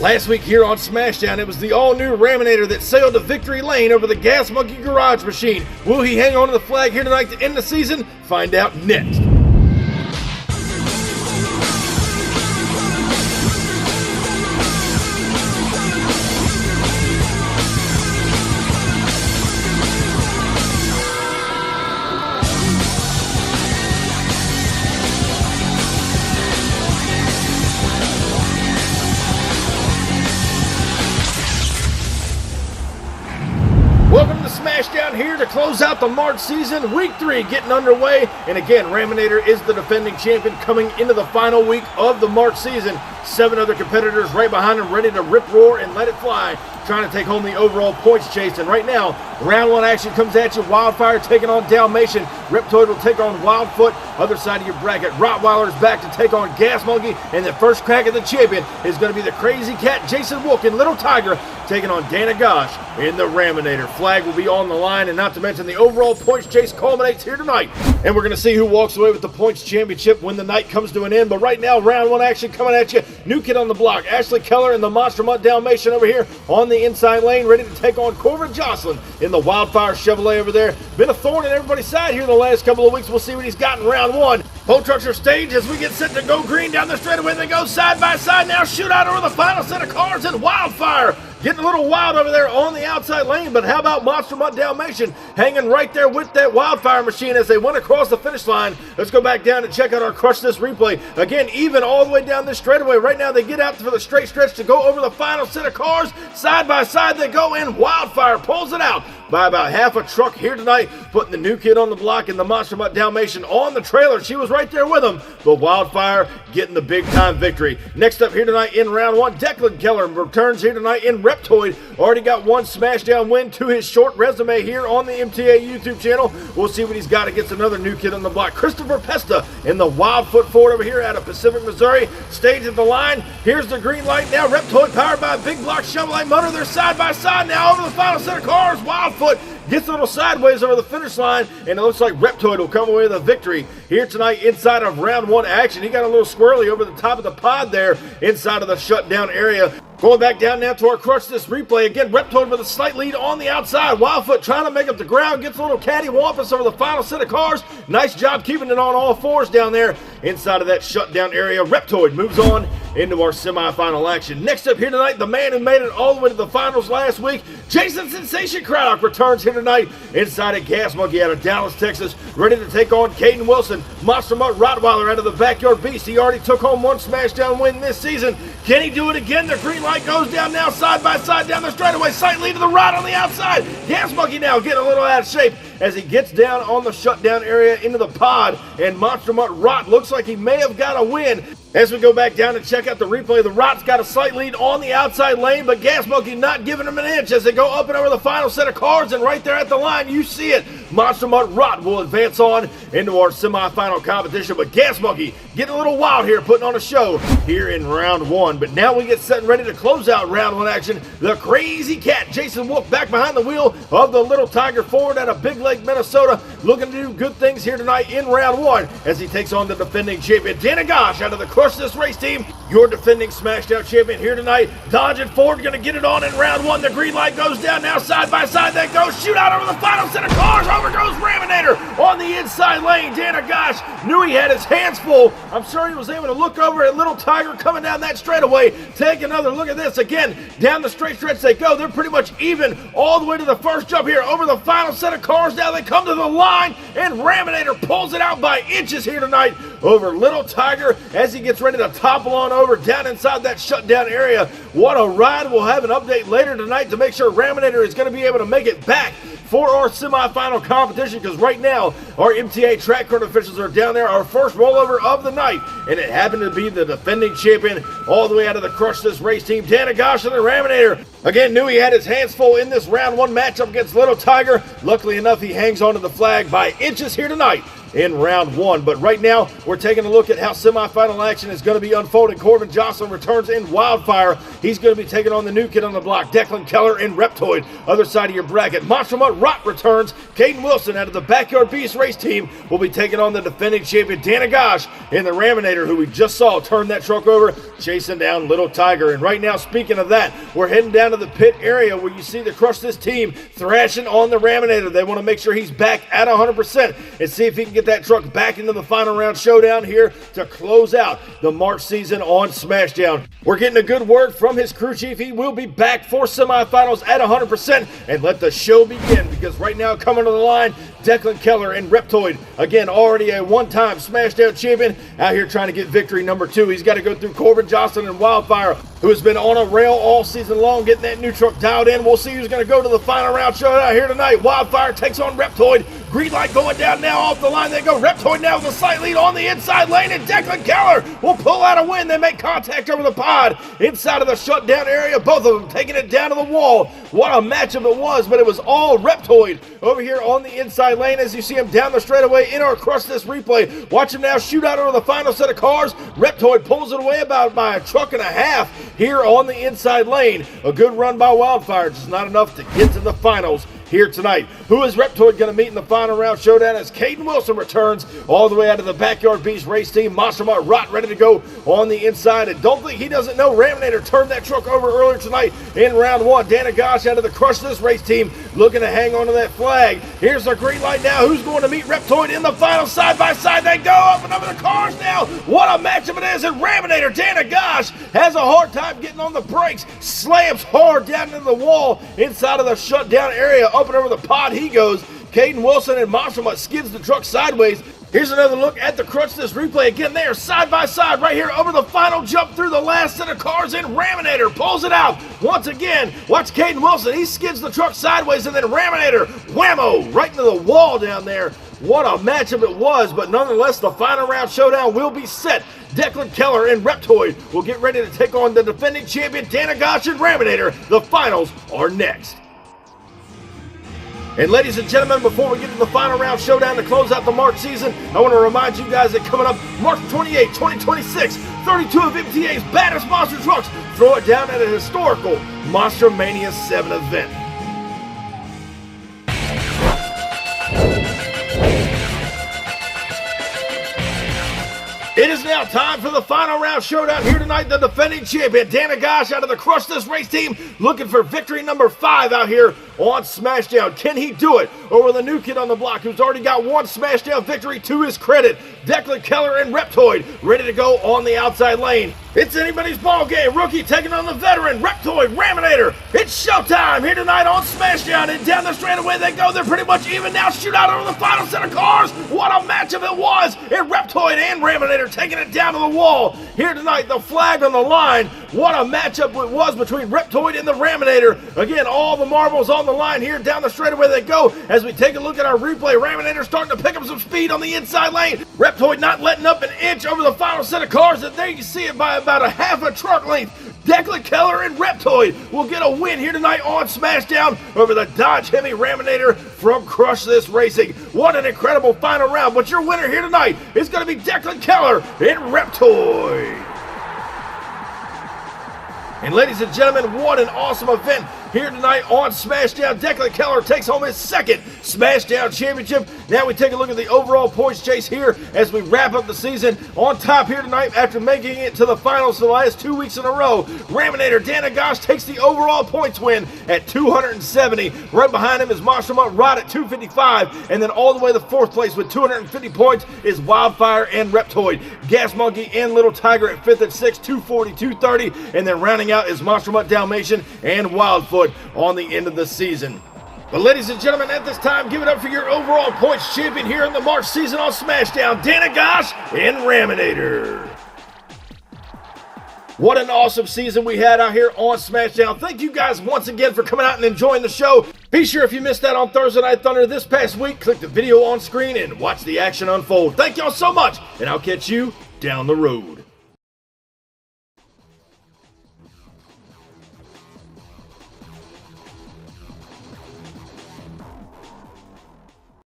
Last week here on Smashdown, it was the all-new Raminator that sailed to victory lane over the gas-monkey garage machine. Will he hang on to the flag here tonight to end the season? Find out next. Welcome to Smashdown here to close out the March season. Week 3 getting underway. And again, Raminator is the defending champion coming into the final week of the March season. 7 other competitors right behind him ready to rip, roar, and let it fly, trying to take home the overall points chase. And right now, round 1 action comes at you. Wildfire taking on 𝐿𝐵𝐷. Reptoid will take on Wildfoot. Other side of your bracket, Rottweiler is back to take on 𝐽𝐿𝐵𝐷. And the first crack at the champion is going to be the crazy cat 𝐸𝐿𝐵𝐷, Little Tiger, taking on 𝐷𝐿𝐵𝐷 in the Raminator. Flag will be on the line, and not to mention the overall points chase culminates here tonight. And we're going to see who walks away with the points championship when the night comes to an end. But right now, round 1 action coming at you. New kid on the block, Ashley Keller and the Monster Mutt 𝐿𝐵𝐷 over here on the inside lane, ready to take on Corvin Jocelyn in the Wildfire Chevrolet over there. Been a thorn in everybody's side here the last couple of weeks. We'll see what he's got in round 1. Both trucks are staged as we get set to go green down the straightaway. They go side by side now. Shootout over the final set of cars, and Wildfire getting a little wild over there on the outside lane. But how about Monster Mutt 𝐿𝐵𝐷 hanging right there with that Wildfire machine as they went across the finish line? Let's go back down and check out our Crush This replay. Again, even all the way down this straightaway. Right now they get out for the straight stretch to go over the final set of cars. Side by side they go, and Wildfire pulls it out by about half a truck here tonight, putting the new kid on the block and the Monster Mutt 𝐿𝐵𝐷 on the trailer. She was right there with him, but Wildfire getting the big time victory. Next up here tonight in round 1, Declan Keller returns here tonight in Reptoid. Already got 1 Smashdown win to his short resume here on the MTA YouTube channel. We'll see what he's got against another new kid on the block, Christopher Pesta in the Wildfoot Ford over here out of Pacific, Missouri. Stage at the line. Here's the green light now. Reptoid powered by a big block Chevrolet motor. They're side by side now over the final set of cars. Wildfoot gets a little sideways over the finish line, and it looks like Reptoid will come away with a victory here tonight inside of round 1 action. He got a little squirrely over the top of the pod there inside of the shutdown area. Going back down now to our Crush This replay. Again, Reptoid with a slight lead on the outside. Wildfoot trying to make up the ground. Gets a little cattywampus over the final set of cars. Nice job keeping it on all 4s down there inside of that shutdown area. Reptoid moves on into our semifinal action. Next up here tonight, the man who made it all the way to the finals last week, Jason Sensation Craddock, returns here tonight inside of gas-monkey out of Dallas, Texas, ready to take on Caden Wilson, Monster Mutt Rottweiler out of the Backyard Beast. He already took home 1 Smashdown win this season. Can he do it again? The green light goes down now, side by side down the straightaway. Slight lead to the right on the outside. gas-monkey now getting a little out of shape as he gets down on the shutdown area into the pod, and Monster Mutt Rott looks like he may have got a win. As we go back down and check out the replay, the Rott's got a slight lead on the outside lane, but gas-monkey not giving him an inch as they go up and over the final set of cars, and right there at the line, you see it. Monster Mutt Rott will advance on into our semifinal competition, but gas-monkey getting a little wild here, putting on a show here in round 1. But now we get set and ready to close out round 1 action. The crazy cat, Jason Wolf, back behind the wheel of the Little Tiger Ford out of Big Lake, Minnesota, looking to do good things here tonight in round 1 as he takes on the defending champion, 𝐷𝐿𝐵𝐷 out of the Crush This race team. Your defending Smashdown champion here tonight. Dodge and Ford going to get it on in round 1. The green light goes down now, side by side they go. Shootout over the final set of cars. Over goes Raminator on the inside lane. 𝐷𝐿𝐵𝐷 knew he had his hands full. I'm sure he was able to look over at Little Tiger coming down that straightaway. Take another look at this. Again, down the straight stretch they go. They're pretty much even all the way to the first jump here over the final set of cars. Now they come to the line, and Raminator pulls it out by inches here tonight over Little Tiger as he gets ready to topple on over down inside that shutdown area. What a ride. We'll have an update later tonight to make sure Raminator is going to be able to make it back for our semifinal competition, because right now our MTA track court officials are down there. Our first rollover of the night, and it happened to be the defending champion all the way out of the Crush This race team, 𝐷𝐿𝐵𝐷 and the Raminator. Again, knew he had his hands full in this round one matchup against Little Tiger. Luckily enough, he hangs onto the flag by inches here tonight in round one. But right now, we're taking a look at how semifinal action is going to be unfolding. Corbin Jocelyn returns in Wildfire. He's going to be taking on the new kid on the block, Declan Keller in Reptoid. Other side of your bracket, Monster Mutt Rot returns. Caden Wilson out of the Backyard Beast race team will be taking on the defending champion, 𝐷𝐴𝐴 in the Raminator, who we just saw turn that truck over, chasing down Little Tiger. And right now, speaking of that, we're heading down to the pit area where you see the Crush This team thrashing on the Raminator. They want to make sure he's back at 100% and see if he can get that truck back into the final round showdown here to close out the March season on Smashdown. We're getting a good word from his crew chief. He will be back for semifinals at 100%, and let the show begin, because right now coming to the line, Declan Keller in Reptoid. Again, already a one-time Smashdown champion, out here trying to get victory number 2. He's got to go through Corbin Jocelyn and Wildfire, who has been on a rail all season long, getting that new truck dialed in. We'll see who's going to go to the final round showdown here tonight. Wildfire takes on Reptoid. Green light going down now off the line. They go. Reptoid now with a slight lead on the inside lane, and Declan Keller will pull out a win. They make contact over the pod inside of the shutdown area. Both of them taking it down to the wall. What a matchup it was, but it was all Reptoid over here on the inside lane as you see him down the straightaway in our Crush This replay. Watch him now shoot out over the final set of cars. Reptoid pulls it away about by a truck and a half here on the inside lane. A good run by Wildfire, just not enough to get to the finals here tonight. Who is Reptoid going to meet in the final round showdown as Caden Wilson returns all the way out of the Backyard Beast race team. Monster Mutt Rot ready to go on the inside, and don't think he doesn't know Raminator turned that truck over earlier tonight in round one. 𝐷𝐴𝐴 out of the Crush This race team looking to hang on to that flag. Here's the green light now. Who's going to meet Reptoid in the final? Side by side they go, up and over the cars now. What a matchup it is, and Raminator 𝐷𝐴𝐴 has a hard time getting on the brakes, slams hard down into the wall inside of the shutdown area. Up and over the pod he goes. Caden Wilson and Monster Mutt skids the truck sideways. Here's another look at the Crush This replay. Again, they are side by side right here over the final jump through the last set of cars, and Raminator pulls it out. Once again, watch Caden Wilson. He skids the truck sideways, and then Raminator, whammo, right into the wall down there. What a matchup it was, but nonetheless, the final round showdown will be set. Declan Keller and Reptoid will get ready to take on the defending champion, 𝐷𝐴𝐴 and Raminator. The finals are next. And ladies and gentlemen, before we get to the final round showdown to close out the March season, I want to remind you guys that coming up March 28, 2026, 32 of MTA's baddest monster trucks throw it down at a historical Monster Mania 7 event. It is now time for the final round showdown here tonight. The defending champion, 𝐷𝐴𝐴 out of the Crush This race team, looking for victory number 5 out here on Smashdown. Can he do it? Or will the new kid on the block, who's already got one Smashdown victory to his credit, Declan Keller and Reptoid, ready to go on the outside lane? It's anybody's ball game. Rookie taking on the veteran, Reptoid, Raminator. It's showtime here tonight on Smashdown, and down the straightaway they go. They're pretty much even now. Shoot out over the final set of cars. What a matchup it was. And Reptoid and Raminator taking it down to the wall here tonight. The flag on the line. What a matchup it was between Reptoid and the Raminator. Again, all the marbles on the line here. Down the straightaway they go as we take a look at our replay. Raminator starting to pick up some speed on the inside lane. Reptoid not letting up an inch over the final set of cars, and there you see it by about a half a truck length. Declan Keller and Reptoid will get a win here tonight on Smashdown over the Dodge Hemi Raminator from Crush This Racing. What an incredible final round, but your winner here tonight is going to be Declan Keller and Reptoid. And ladies and gentlemen, what an awesome event here tonight on Smashdown. Declan Keller takes home his second Smashdown championship. Now we take a look at the overall points chase here as we wrap up the season. On top here tonight after making it to the finals for the last 2 weeks in a row, Raminator 𝐷𝐴𝐴 takes the overall points win at 270. Right behind him is Monster Mutt Rot at 255. And then all the way to 4th place with 250 points is Wildfire and Reptoid. Gas Monkey and Little Tiger at 5th and 6th, 240, 230. And then rounding out is Monster Mutt Dalmatian and Wildfoot on the end of the season. But ladies and gentlemen, at this time, give it up for your overall points champion here in the March season on Smashdown, 𝐷𝐴𝐴 and Raminator. What an awesome season we had out here on Smashdown. Thank you guys once again for coming out and enjoying the show. Be sure if you missed that on Thursday Night Thunder this past week, click the video on screen and watch the action unfold. Thank y'all so much, and I'll catch you down the road.